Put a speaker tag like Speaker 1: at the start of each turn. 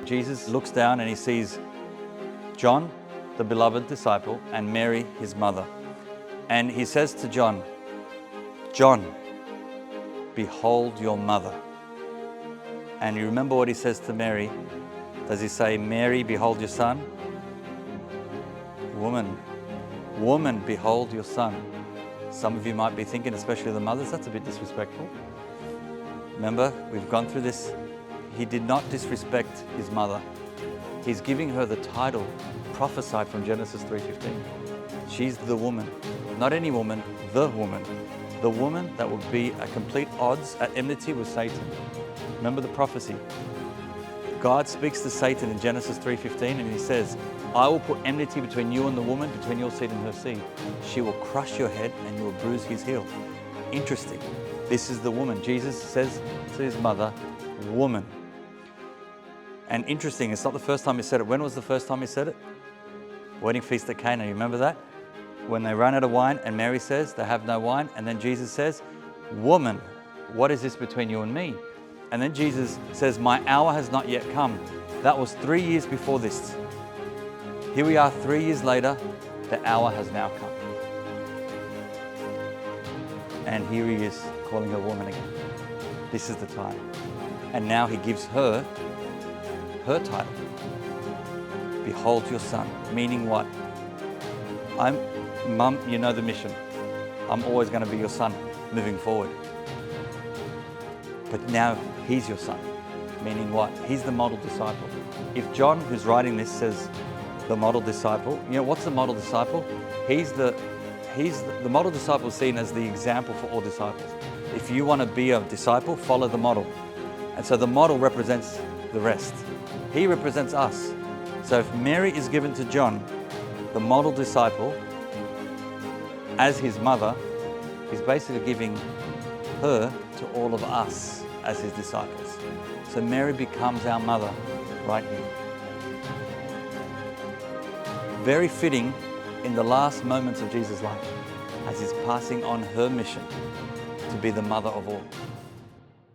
Speaker 1: Jesus looks down and he sees John, the beloved disciple, and Mary, his mother. And he says to John, "John, behold your mother." And you remember what he says to Mary? Does he say, "Mary, behold your son"? Woman, behold your son. Some of you might be thinking, especially the mothers, that's a bit disrespectful. Remember, we've gone through this. He did not disrespect his mother. He's giving her the title prophesied from Genesis 3:15. She's the woman, not any woman, the woman. The woman that would be at complete odds, at enmity with Satan. Remember the prophecy. God speaks to Satan in Genesis 3:15 and he says, "I will put enmity between you and the woman, between your seed and her seed. She will crush your head and you will bruise his heel." Interesting. This is the woman. Jesus says to his mother, "Woman." And interesting, it's not the first time he said it. When was the first time he said it? Wedding feast at Cana. You remember that? When they ran out of wine and Mary says they have no wine. And then Jesus says, "Woman, what is this between you and me?" And then Jesus says, "My hour has not yet come." That was 3 years before this. Here we are 3 years later, the hour has now come. And here he is calling her woman again. This is the time. And now he gives her title. "Behold your son," meaning what? Mum, you know the mission. I'm always going to be your son moving forward. But now he's your son, meaning what? He's the model disciple. If John, who's writing this, says the model disciple, you know, what's the model disciple? The model disciple is seen as the example for all disciples. If you want to be a disciple, follow the model. And so the model represents the rest. He represents us. So if Mary is given to John, the model disciple, as his mother, he's basically giving her to all of us as his disciples. So Mary becomes our mother right here. Very fitting in the last moments of Jesus' life as he's passing on her mission to be the mother of all.